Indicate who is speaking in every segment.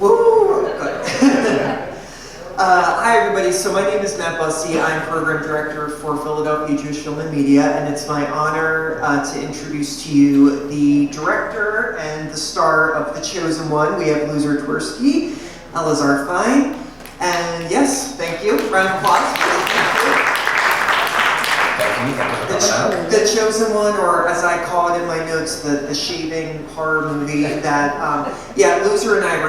Speaker 1: Woo! Good. Hi everybody, so my name is Matt Bussy. I'm Program Director for Philadelphia Jewish Film and Media, and it's my honor to introduce to you the director and the star of The Chosen One. We have Luzer Twersky, Elazar Fine, and yes, thank you. Round of applause. The Chosen One, or as I call it in my notes, the shaving horror movie that, Luzer and I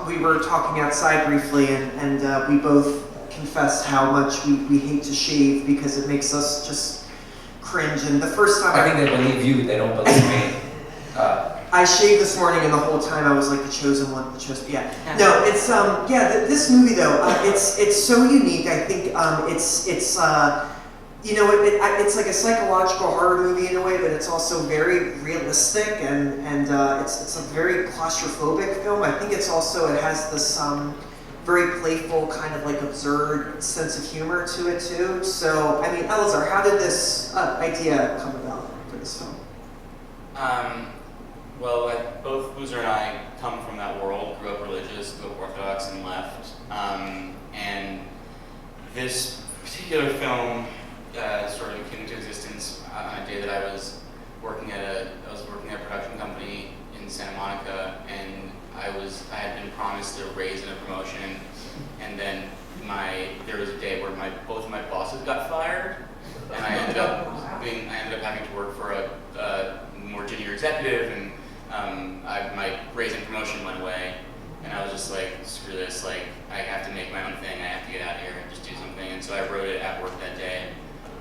Speaker 1: we were talking outside briefly, and we both confessed how much we hate to shave because it makes us just cringe. And the first time
Speaker 2: I think they believe you, they don't believe me.
Speaker 1: I shaved this morning, and the whole time I was like, the chosen one, the chosen. Yeah. No, it's this movie though, it's so unique. I think it's like a psychological horror movie in a way, but it's also very realistic, and it's a very claustrophobic film. I think it has this very playful, kind of like absurd sense of humor to it too. So, I mean, Elazar, how did this idea come about for this film?
Speaker 3: Well, both Luzer and I come from that world, grew up religious, grew up Orthodox, and left. And this particular film sort of came into existence on a day that I was working at a production company in Santa Monica, and I had been promised a raise and a promotion, and then there was a day where both of my bosses got fired, and I ended up having to work for a more junior executive, and my raise and promotion went away, and I was just like, screw this, like, I have to make my own thing, I have to get out of here and just do something. And so I wrote it at work that day,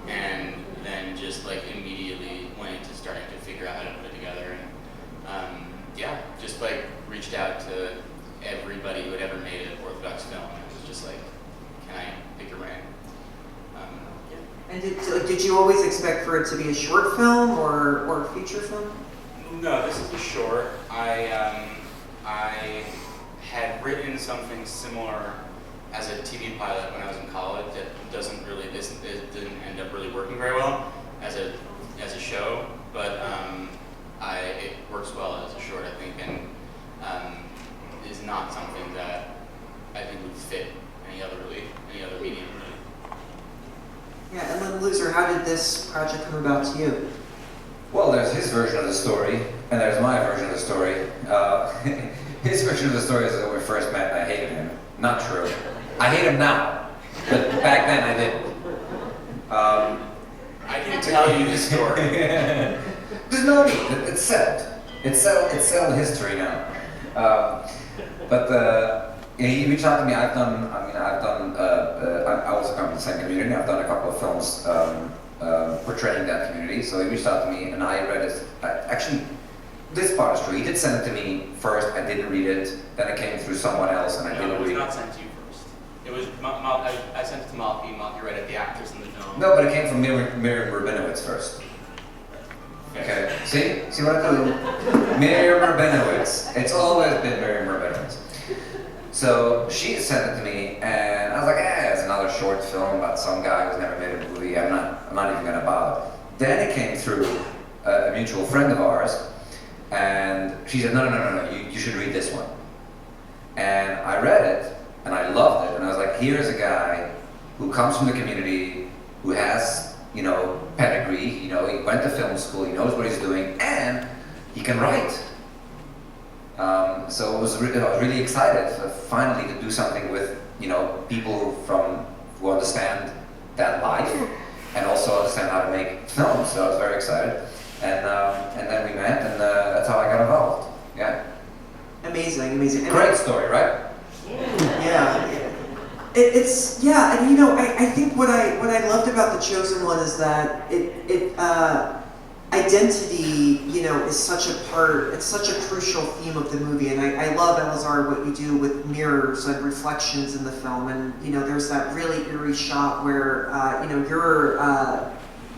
Speaker 3: and then just like immediately went into starting to figure out how to put it together, and just like reached out to everybody who had ever made an Orthodox film, and it was just like, can I pick your brain?
Speaker 1: And did you always expect for it to be a short film or a feature film?
Speaker 3: No, this is a short. I had written something similar as a TV pilot when I was in college that didn't end up really working very well as a show, but it works well as a short, I think, and is not something that I think would fit any other medium, really.
Speaker 1: Yeah, and then Luzer, how did this project come about to you?
Speaker 2: Well, there's his version of the story, and there's my version of the story. His version of the story is that when we first met, I hated him. Not true. I hate him now, but back then I didn't.
Speaker 3: I can tell you the story.
Speaker 2: There's no need. It's settled. It's settled history now. He reached out to me. I also come from the same community. I've done a couple of films portraying that community. So he reached out to me, and I read it. Actually, this part is true. He did send it to me first. I didn't read it. Then it came through someone else, and I didn't read it.
Speaker 3: No, it was not sent to you first. It was I sent it to Malky. Malky read it. The actors in the film.
Speaker 2: No, but it came from Miriam Rabinowitz first. Okay. See what I do? Miriam Rabinowitz. It's always been Miriam Rabinowitz. So she sent it to me, and I was like, it's another short film about some guy who's never made a movie. I'm not even gonna bother. Then it came through a mutual friend of ours, and she said, no, you should read this one. And I read it, and I loved it, and I was like, here's a guy who comes from the community, who has, pedigree, he went to film school, he knows what he's doing, and he can write. So I was really excited finally to do something with people who understand that life and also understand how to make films. So I was very excited, and then we met, and that's how I got involved. Yeah.
Speaker 1: Amazing.
Speaker 2: Great story, right?
Speaker 1: Yeah. I think what I loved about The Chosen One is that identity, is such a crucial theme of the movie, and I love, Elazar, what you do with mirrors and reflections in the film, and there's that really eerie shot where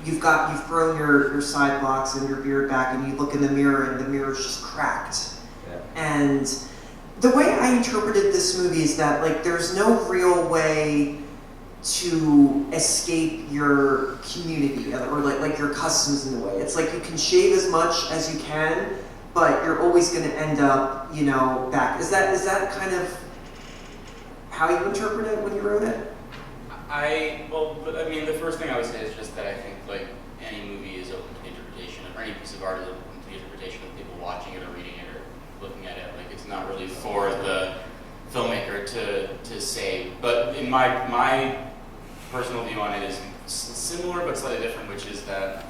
Speaker 1: you've grown your sidelocks and your beard back, and you look in the mirror, and the mirror's just cracked.
Speaker 2: Yeah.
Speaker 1: And the way I interpreted this movie is that there's no real way to escape your community or like your customs in a way. It's like you can shave as much as you can, but you're always going to end up, you know, back. Is that kind of how you interpret it when you wrote it?
Speaker 3: The first thing I would say is just that I think like any movie is open to interpretation, or any piece of art is open to the interpretation of people watching it or reading it or looking at it. Like it's not really for the filmmaker to say. But in my personal view on it is similar but slightly different, which is that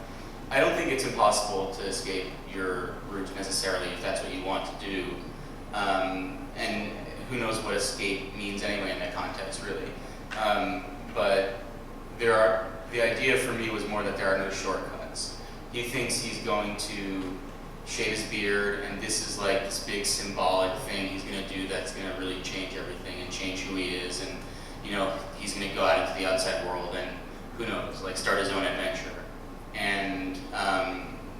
Speaker 3: I don't think it's impossible to escape your roots necessarily if that's what you want to do. And who knows what escape means anyway in that context, really. But the idea for me was more that there are no shortcuts. He thinks he's going to shave his beard, and this is like this big symbolic thing he's going to do that's going to really change everything and change who he is, and you know, he's going to go out into the outside world and who knows, like start his own adventure. And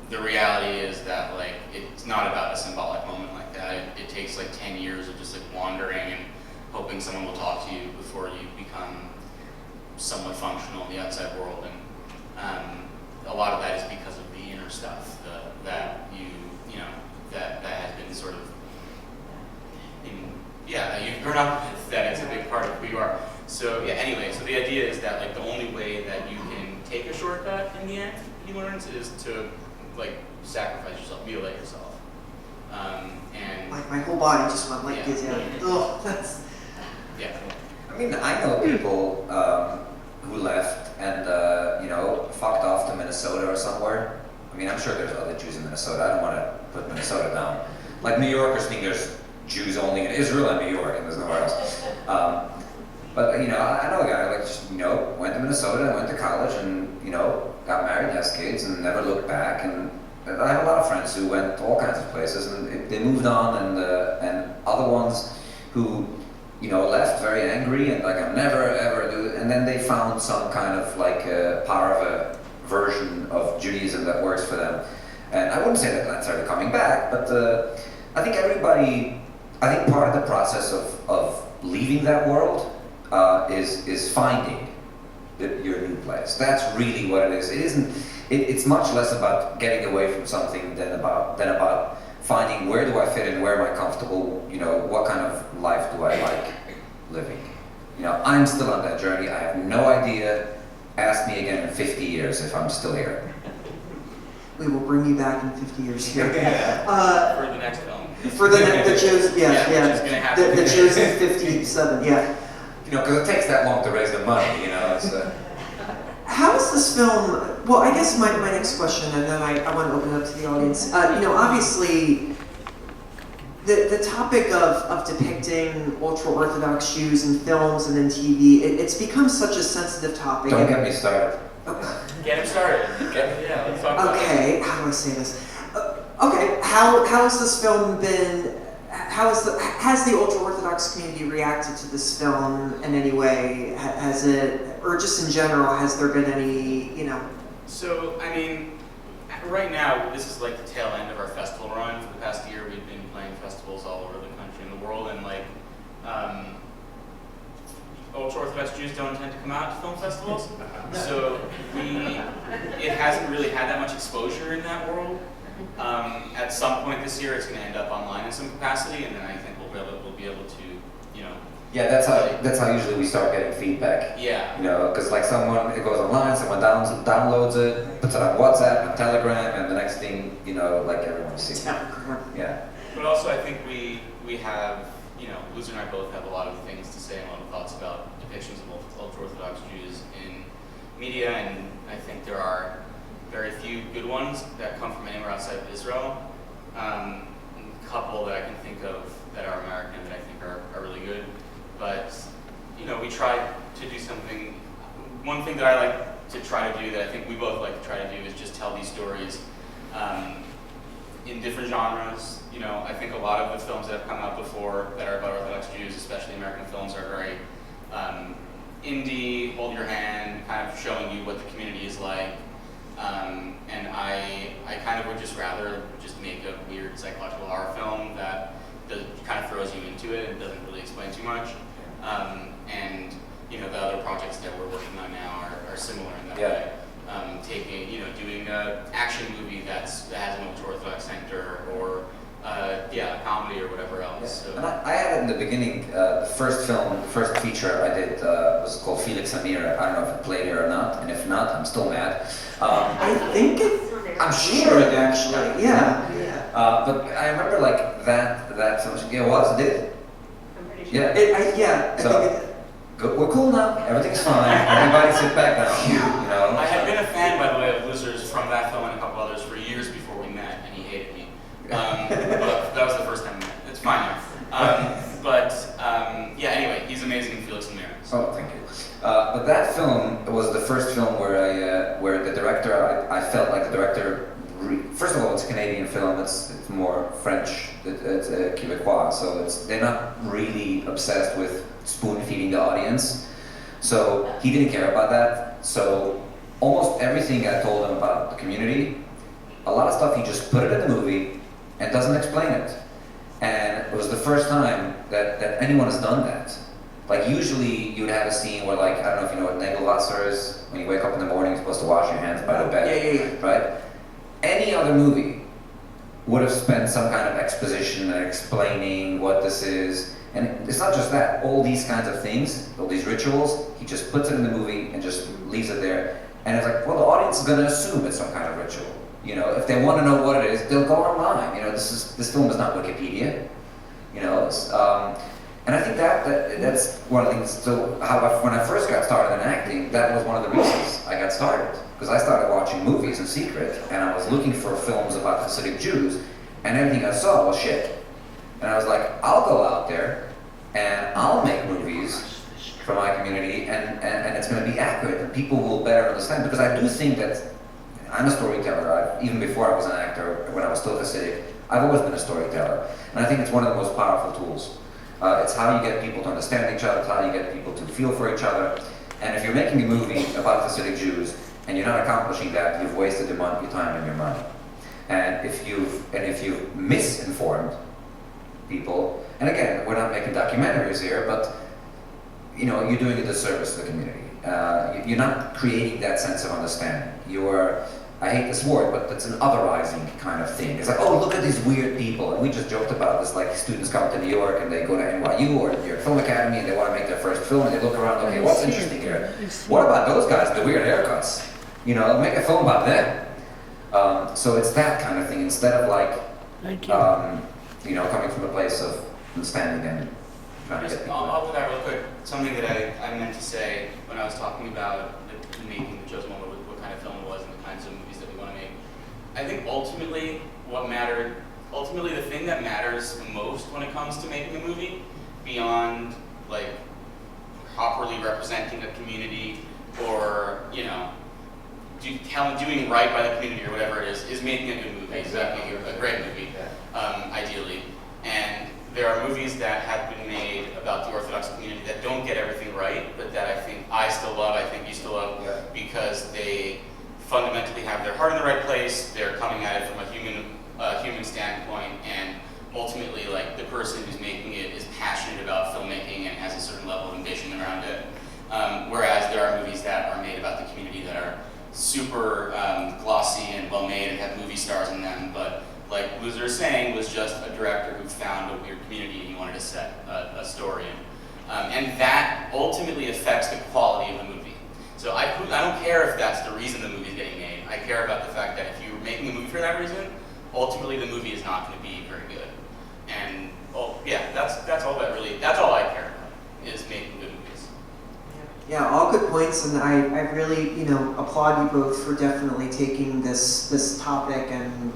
Speaker 3: the reality is that like it's not about a symbolic moment like that. It takes like 10 years of just like wandering and hoping someone will talk to you before you become somewhat functional in the outside world. And a lot of that is because of the inner stuff that has been sort of that you've grown up with, that it's a big part of who you are. So yeah, anyway, so the idea is that like the only way that you can take a shortcut in the end, he learns, is to like sacrifice yourself, mutilate yourself. And
Speaker 1: like my whole body just went like
Speaker 3: yeah.
Speaker 1: this. Oh, that's.
Speaker 3: Yeah.
Speaker 2: I mean, I know people who left and fucked off to Minnesota or somewhere. I mean, I'm sure there's other Jews in Minnesota. I don't want to put Minnesota down. Like New Yorkers think there's Jews only in Israel and New York, and there's nowhere else. But I know a guy like just went to Minnesota, went to college, and got married, has kids, and never looked back. And I have a lot of friends who went to all kinds of places, and they moved on, and other ones who left very angry and like I'm never ever do it, and then they found some kind of like part of a version of Judaism that works for them. And I wouldn't say that that's necessarily coming back, but I think part of the process of leaving that world is finding your new place. That's really what it is. It isn't. It's much less about getting away from something than about finding where do I fit in, where am I comfortable, what kind of life do I like living. I'm still on that journey. I have no idea. Ask me again in 50 years if I'm still here.
Speaker 1: We will bring you back in 50 years here.
Speaker 3: For the next film.
Speaker 1: For the chosen,
Speaker 3: Which is gonna happen.
Speaker 1: the chosen 57, yeah.
Speaker 2: Because it takes that long to raise the money, it's,
Speaker 1: How is this film? Well, I guess my next question, and then I want to open it up to the audience. Obviously, the topic of depicting ultra-Orthodox Jews in films and in TV, it's become such a sensitive topic.
Speaker 2: Don't get me started.
Speaker 3: Get him started. Let's talk about it.
Speaker 1: Okay, how do I say this? Okay, how has this film been? Has the ultra-Orthodox community reacted to this film in any way? Has it, or just in general, has there been any,
Speaker 3: So, I mean, right now, this is like the tail end of our festival run. For the past year, we've been playing festivals all over the country and the world, and like, ultra-Orthodox Jews don't tend to come out to film festivals, so it hasn't really had that much exposure in that world. At some point this year, it's going to end up online in some capacity, and then I think we'll be able to,
Speaker 2: Yeah, that's how usually we start getting feedback.
Speaker 3: Yeah.
Speaker 2: Because it goes online, someone downloads it, puts it on WhatsApp and Telegram, and the next thing, like everyone sees it. Yeah.
Speaker 3: But also, I think we have, Luzer and I both have a lot of things to say and a lot of thoughts about depictions of ultra-Orthodox Jews in media, and I think there are very few good ones that come from anywhere outside of Israel. A couple that I can think of that are American that I think are really good. But, we try to do something. One thing that I like to try to do, that I think we both like to try to do, is just tell these stories in different genres. I think a lot of the films that have come out before that are about Orthodox Jews, especially American films, are very indie, hold your hand, kind of showing you what the community is like. And I kind of would just rather just make a weird psychological horror film that kind of throws you into it and doesn't really explain too much. And the other projects that we're working on now are similar in that way. Doing an action movie that has an ultra-Orthodox center, or Yeah. So.
Speaker 2: And I had it in the beginning. The first feature I did was called Felix Amir. I don't know if it played here or not, and if not, I'm still mad.
Speaker 1: I think I'm sure it actually. Yeah.
Speaker 2: But I remember like that film. Yeah, it was. It did.
Speaker 4: I'm pretty sure.
Speaker 2: Yeah. We're cool now. Everything's fine. Everybody sit back now. You know.
Speaker 3: I had been a fan, by the way, of Luzer's from that film and a couple others for years before we met, and he hated me. But that was the first time we met. It's fine now. Yeah. Anyway, he's amazing in Felix and Mira.
Speaker 2: Oh, thank you. But that film was the first film where the director, I felt like the director. First of all, it's a Canadian film. It's more French. It's Québécois, so they're not really obsessed with spoon feeding the audience. So he didn't care about that. So almost everything I told him about the community, a lot of stuff he just put it in the movie and doesn't explain it. And it was the first time that anyone has done that. Like usually you'd have a scene where like, I don't know if you know what Nagelwasser is. When you wake up in the morning, you're supposed to wash your hands by the bed.
Speaker 1: Yeah.
Speaker 2: Right? Any other movie would have spent some kind of exposition and explaining what this is. And it's not just that, all these kinds of things, all these rituals, he just puts it in the movie and just leaves it there. And it's like, well, the audience is going to assume it's some kind of ritual. You know, if they want to know what it is, they'll go online. You know, this film is not Wikipedia. You know, and I think that's one of the things. So when I first got started in acting, that was one of the reasons I got started. Because I started watching movies in secret, and I was looking for films about Hasidic Jews, and everything I saw was shit. And I was like, I'll go out there, and I'll make movies for my community, and it's going to be accurate, and people will better understand. Because I do think that I'm a storyteller. Even before I was an actor, when I was still Hasidic, I've always been a storyteller. And I think it's one of the most powerful tools. It's how you get people to understand each other, it's how you get people to feel for each other. And if you're making a movie about Hasidic Jews, and you're not accomplishing that, you've wasted your time and your money. And if you've misinformed people, and again, we're not making documentaries here, but you know, you're doing a disservice to the community. You're not creating that sense of understanding. I hate this word, but it's an otherizing kind of thing. It's like, oh, look at these weird people. And we just joked about this, like students come to New York and they go to NYU or your film academy and they want to make their first film and they look around, okay, what's interesting here? What about those guys with the weird haircuts? You know, make a film about them. So it's that kind of thing instead of like, you know, coming from a place of understanding and trying to get people.
Speaker 3: I'll do that real quick. Something that I meant to say when I was talking about making the chosen one, what kind of film it was and the kinds of movies that we want to make. I think ultimately the thing that matters the most when it comes to making a movie, beyond like properly representing a community or, you know, doing right by the community or whatever it is making a good movie, making a great movie, ideally. And there are movies that have been made about the Orthodox community that don't get everything right, but that I think I still love, I think you still love, because they fundamentally have their heart in the right place, they're coming at it from a human standpoint, and ultimately, like, the person who's making it is passionate about filmmaking and has a certain level of ambition around it. Whereas there are movies that are made about the community that are super glossy and well-made and have movie stars in them, but like Luzer is saying, was just a director who found a weird community and he wanted to set a story in. And that ultimately affects the quality of the movie. So I don't care if that's the reason the movie's getting made. I care about the fact that if you're making a movie for that reason, ultimately the movie is not going to be very good. And that's all I care about, is making good movies.
Speaker 1: Yeah, all good points, and I really, you know, applaud you both for definitely taking this topic and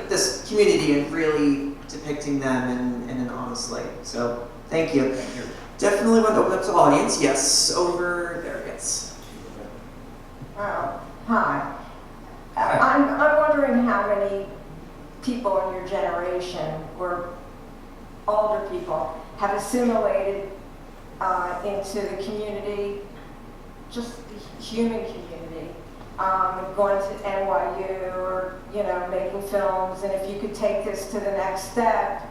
Speaker 1: this community and really depicting them in an honest light. So thank you.
Speaker 2: Thank you.
Speaker 1: Definitely want to open up to the audience. Yes, over there. Yes.
Speaker 4: Hi.
Speaker 2: Hi.
Speaker 4: I'm wondering how many people in your generation or older people have assimilated into the community, just the human community, going to NYU or, you know, making films, and if you could take this to the next step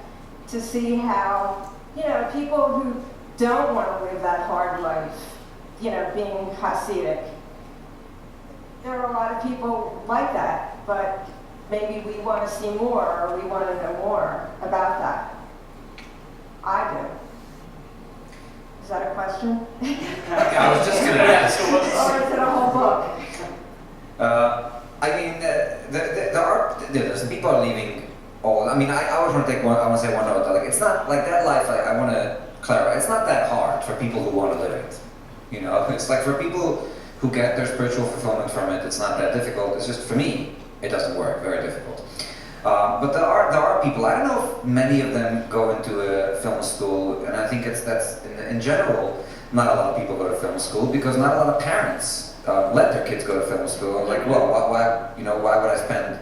Speaker 4: to see how, you know, people who don't want to live that hard life, you know, being Hasidic. There are a lot of people like that, but maybe we want to see more or we want to know more about that. I do. Is that a question?
Speaker 2: I was just gonna ask.
Speaker 3: So what's,
Speaker 4: Or is it a whole book?
Speaker 2: I mean, there are some people are leaving all. I mean, I always want to take one. I want to say one note. Like, it's not like that life. I want to clarify. It's not that hard for people who want to live it. You know, it's like for people who get their spiritual fulfillment from it. It's not that difficult. It's just for me, it doesn't work. Very difficult. But there are people. I don't know if many of them go into a film school, and I think that's in general. Not a lot of people go to film school because not a lot of parents let their kids go to film school. I'm like, well, why would I spend,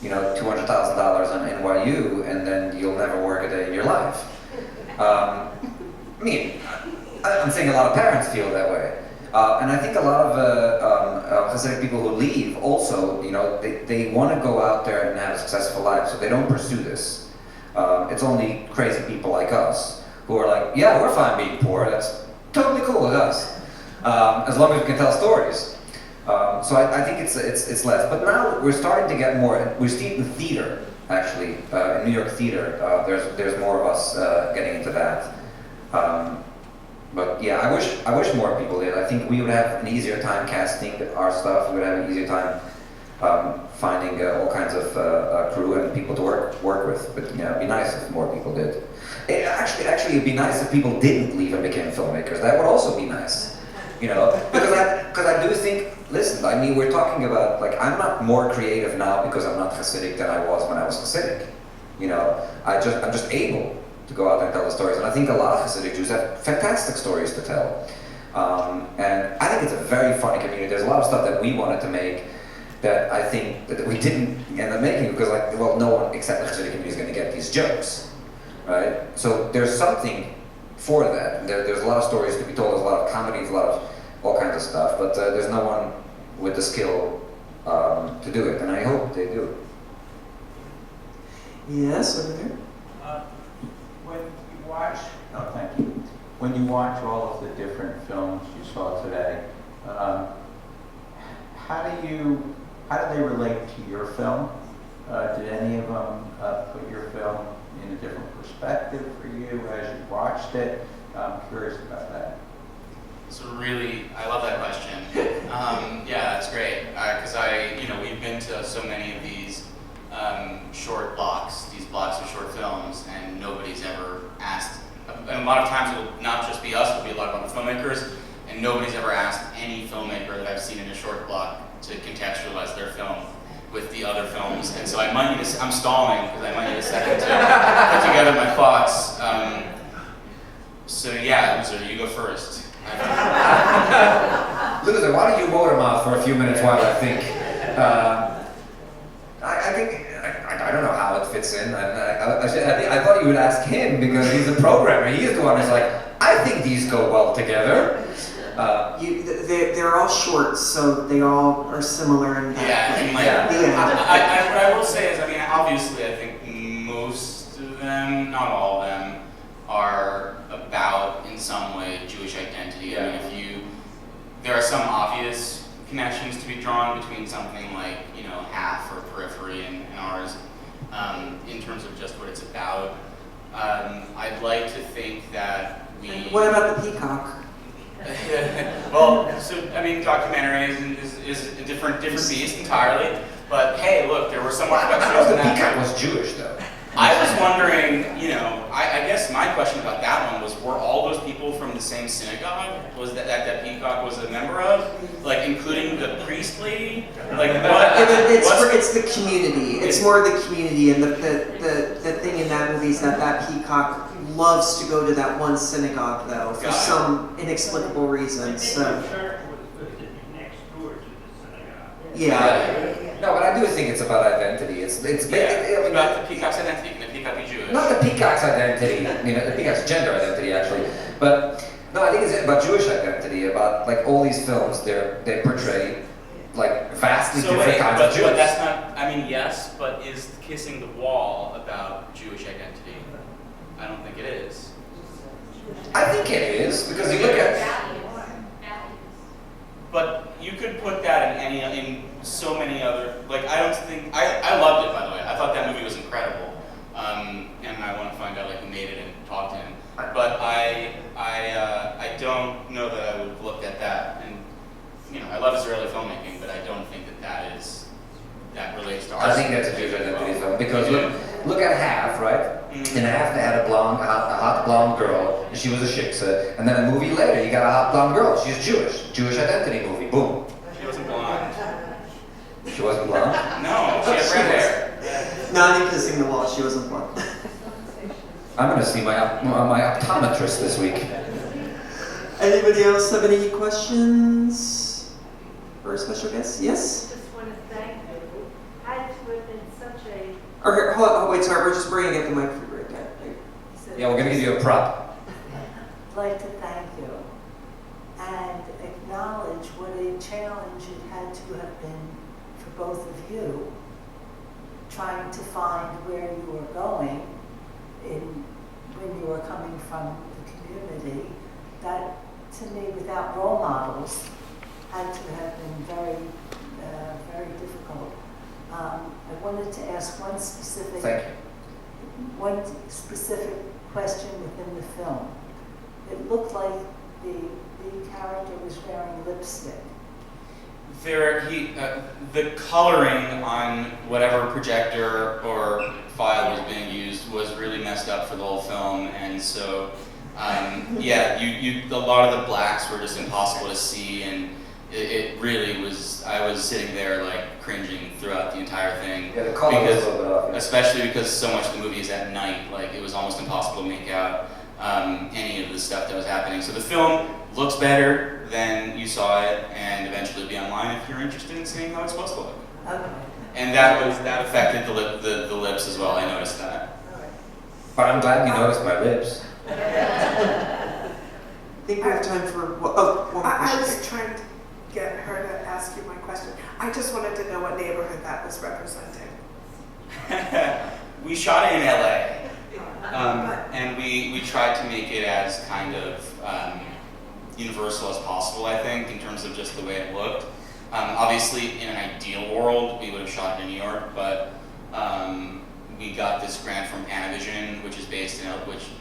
Speaker 2: $200,000 on NYU and then you'll never work a day in your life? I mean, I'm saying a lot of parents feel that way. And I think a lot of Hasidic people who leave also, they want to go out there and have a successful life, so they don't pursue this. It's only crazy people like us who are like, yeah, we're fine being poor, that's totally cool with us. As long as we can tell stories. So I think it's less. But now we're starting to get more. We're seeing in theater, actually, in New York theater. There's more of us getting into that. But yeah, I wish more people did. I think we would have an easier time casting our stuff. We would have an easier time finding all kinds of crew and people to work with. But yeah, it'd be nice if more people did. Actually, it'd be nice if people didn't leave and became filmmakers. That would also be nice. Because I do think, listen, I mean, we're talking about, like, I'm not more creative now because I'm not Hasidic than I was when I was Hasidic. I'm just able to go out there and tell the stories. And I think a lot of Hasidic Jews have fantastic stories to tell. And I think it's a very funny community. There's a lot of stuff that we wanted to make that I think that we didn't end up making because, no one except the Hasidic community is going to get these jokes, right? So there's something for that. There's a lot of stories to be told, there's a lot of comedies, a lot of all kinds of stuff, but there's no one with the skill to do it, and I hope they do.
Speaker 1: Yes, over there.
Speaker 5: Thank you. When you watch all of the different films you saw today, how do they relate to your film? Did any of them put your film in a different perspective for you as you watched it? I'm curious about that.
Speaker 3: So really, I love that question. Yeah, that's great. Because we've been to so many of these short blocks, these blocks of short films, and nobody's ever asked. And a lot of times it will not just be us, it'll be a lot of other filmmakers, and nobody's ever asked any filmmaker that I've seen in a short block to contextualize their film with the other films. And so I'm stalling because I might need a second to put together my thoughts. So yeah, Luzer, you go first.
Speaker 2: Luzer, why don't you motor mouth for a few minutes while I think? I think I don't know how it fits in. I thought you would ask him because he's the programmer. He's the one who's like, I think these go well together.
Speaker 1: They're all short, so they all are similar in that.
Speaker 3: What I will say is, obviously, I think most of them, not all of them, are about, in some way, Jewish identity.
Speaker 2: Yeah.
Speaker 3: There are some obvious connections to be drawn between something like, Half or Periphery and ours, in terms of just what it's about. I'd like to think that we...
Speaker 1: And what about the peacock?
Speaker 3: Well, documentary is a different beast entirely. But hey, look, there were some aspects
Speaker 2: I
Speaker 3: of
Speaker 2: the
Speaker 3: that.
Speaker 2: peacock was Jewish, though.
Speaker 3: I was wondering, I guess my question about that one was, were all those people from the same synagogue? Was that peacock was a member of? Like, including the priest lady? Like, what?
Speaker 1: It's the community. It's more the community, and the thing in that movie is that peacock loves to go to that one synagogue, though, for some inexplicable reason. So. Yeah.
Speaker 2: No, but I do think it's about identity. It's
Speaker 3: about the peacock's identity. Can the peacock be Jewish?
Speaker 2: Not the peacock's identity. The peacock's gender identity, actually. But no, I think it's about Jewish identity. About all these films, they portray vastly different kinds of Jews.
Speaker 3: But that's not. Yes, but is Kissing the Wall about Jewish identity? I don't think it is.
Speaker 2: I think it is because you look at.
Speaker 3: But you could put that in so many other, I don't think, I loved it, by the way. I thought that movie was incredible. And I want to find out who made it and talk to him. I love Israeli filmmaking, but I don't think that relates to our.
Speaker 2: I think that's a Jewish identity film because look at Half, right? In Half they had a hot blonde girl, and she was a shiksa, and then a movie later you got a hot blonde girl, she's Jewish identity movie, boom.
Speaker 3: She wasn't blonde.
Speaker 2: She wasn't blonde?
Speaker 3: No, she had red hair.
Speaker 1: Not kissing the wall, she wasn't blonde.
Speaker 2: I'm gonna see my optometrist this week.
Speaker 1: Anybody else have any questions for a special guest? Yes?
Speaker 6: Just want to thank you. Had to have been such a.
Speaker 1: Oh, wait, sorry, we're just bringing up the mic for you right now.
Speaker 2: Yeah, we're gonna give you a prop.
Speaker 7: I'd like to thank you and acknowledge what a challenge it had to have been for both of you, trying to find where you were going when you were coming from the community. That, to me, without role models, had to have been very difficult. I wanted to ask one specific question within the film. It looked like the character was wearing lipstick.
Speaker 3: The coloring on whatever projector or file was being used was really messed up for the whole film, and so a lot of the blacks were just impossible to see, and it really was. I was sitting there like cringing throughout the entire thing.
Speaker 2: Yeah, the color was a little bit off.
Speaker 3: Especially because so much of the movie is at night. Like it was almost impossible to make out any of the stuff that was happening. So the film looks better than you saw it, and eventually it'll be online if you're interested in seeing how it's supposed to look.
Speaker 7: Okay.
Speaker 3: And that affected the lips as well. I noticed that.
Speaker 7: All right.
Speaker 2: But I'm glad you noticed my lips.
Speaker 1: I think we have time for one more
Speaker 8: I
Speaker 1: question.
Speaker 8: was trying to get her to ask you my question. I just wanted to know what neighborhood that was representing.
Speaker 3: We shot it in LA, and we tried to make it as kind of universal as possible, I think, in terms of just the way it looked. Obviously, in an ideal world, we would have shot it in New York, but we got this grant from Panavision, which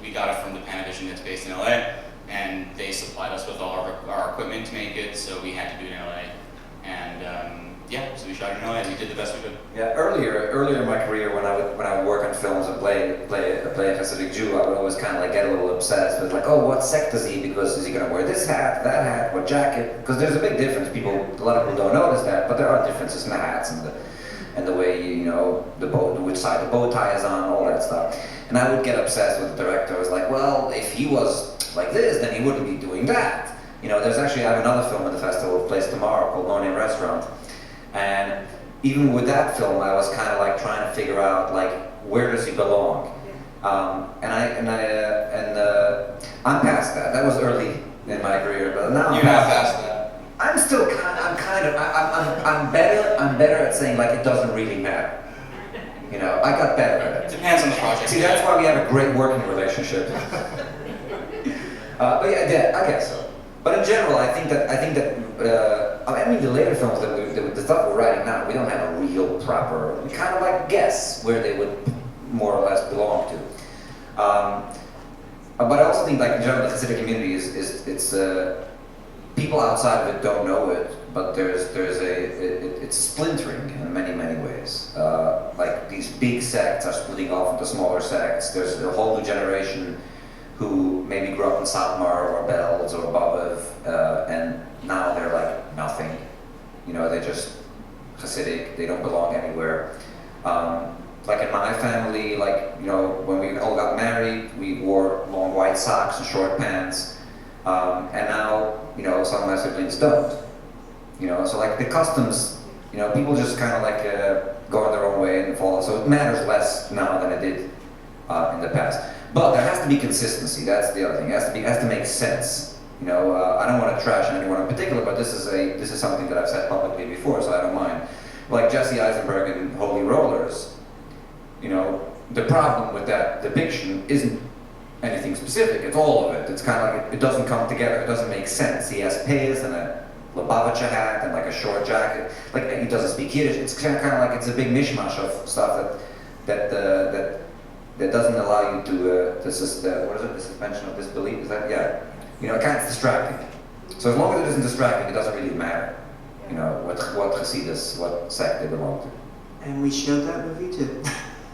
Speaker 3: we got it from the Panavision that's based in LA, and they supplied us with all our equipment to make it, so we had to do it in LA. And so we shot it in LA, and we did the best we could.
Speaker 2: Yeah, earlier in my career, when I would work on films and play a Hasidic Jew, I would always kind of like get a little obsessed with like, oh, what sect is he? Because is he going to wear this hat, that hat, what jacket? Because there's a big difference. A lot of people don't notice that, but there are differences in the hats and the way which side the bow tie is on, all that stuff. And I would get obsessed with the director. I was like, well, if he was like this, then he wouldn't be doing that. I have another film at the festival, Place Tomorrow, called No Name Restaurant. And even with that film, I was kind of like trying to figure out like where does he belong, I'm past that. That was early in my career, but now
Speaker 3: You're not past that.
Speaker 2: I'm better at saying like it doesn't really matter. I got better at it.
Speaker 3: Depends on the project.
Speaker 2: See, that's why we have a great working relationship. But yeah, I guess so. But in general, I think that the later films the stuff we're writing now, we don't have a real proper. We kind of like guess where they would more or less belong to. But I also think, like in general, the Hasidic community it's people outside of it don't know it, but it's splintering in many ways. Like these big sects are splitting off into smaller sects. There's a whole new generation who maybe grew up in Satmar or Belz or Babov, and now they're like nothing. They're just Hasidic, they don't belong anywhere. Like in my family, when we all got married, we wore long white socks and short pants, and now, some of my siblings don't. So like the customs, people just kind of like go on their own way and follow, so it matters less now than it did in the past. But there has to be consistency. That's the other thing. It has to make sense. I don't want to trash anyone in particular, but this is something that I've said publicly before, so I don't mind. Like Jesse Eisenberg in Holy Rollers. The problem with that depiction isn't anything specific. It's all of it. It's kind of like it doesn't come together. It doesn't make sense. He has payas and a Lubavitcher hat and like a short jacket. Like he doesn't speak Yiddish. It's kind of like it's a big mishmash of stuff that doesn't allow you to what is it? The suspension of disbelief? Is that it kind of distracting. So as long as it isn't distracting, it doesn't really matter. you know, what Hasidus, what sect they belong to.
Speaker 1: And we showed that movie too.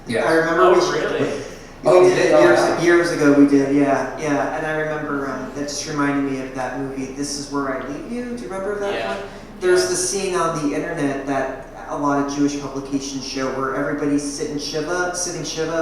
Speaker 2: Yeah.
Speaker 1: I remember
Speaker 3: Oh,
Speaker 1: we showed
Speaker 3: really?
Speaker 2: Oh,
Speaker 1: we
Speaker 2: you
Speaker 1: did
Speaker 2: did? Oh, wow.
Speaker 1: years ago. We did, yeah. And I remember that just reminded me of that movie. This Is Where I Leave You. Do you remember that
Speaker 3: Yeah.
Speaker 1: one? There's the scene on the internet that a lot of Jewish publications show where everybody's sitting shiva,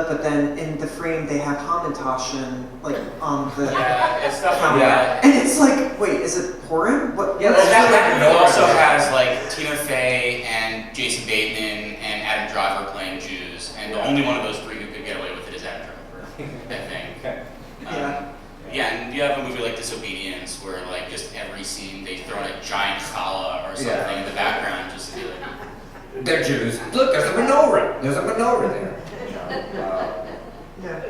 Speaker 1: but then in the frame they have Hamantaschen like on the
Speaker 3: Yeah, it's stuff like
Speaker 1: camera.
Speaker 3: that.
Speaker 1: And it's like, wait, is it Purim? What?
Speaker 2: Yeah,
Speaker 3: Well,
Speaker 2: that's
Speaker 3: that
Speaker 2: like
Speaker 3: movie also
Speaker 2: Nora.
Speaker 3: has like Tina Fey and Jason Bateman and Adam Driver playing Jews, and the only one of those three who could get away with it is Adam Driver, I think.
Speaker 2: Okay.
Speaker 1: Yeah.
Speaker 3: Yeah, and you have a movie like Disobedience where like just every scene they throw in a giant challah or something
Speaker 2: Yeah.
Speaker 3: in the background just to be like,
Speaker 2: They're Jews. Look, there's a menorah. There's a menorah there. You know,
Speaker 1: Yeah.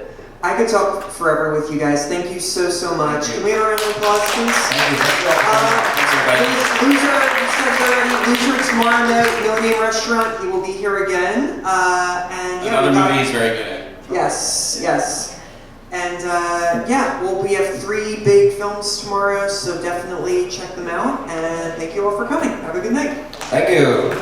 Speaker 1: I could talk forever with you guys. Thank you so much. Can we have a round of applause, please?
Speaker 2: thank you. Thanks, everybody.
Speaker 1: Loser, you said already. Loser tomorrow night, No Name Restaurant. He will be here again. And yeah,
Speaker 3: another
Speaker 1: we got-
Speaker 3: movie he's very good at.
Speaker 1: Yes. And yeah, well, we have 3 big films tomorrow, so definitely check them out. And thank you all for coming. Have a good night.
Speaker 2: Thank you.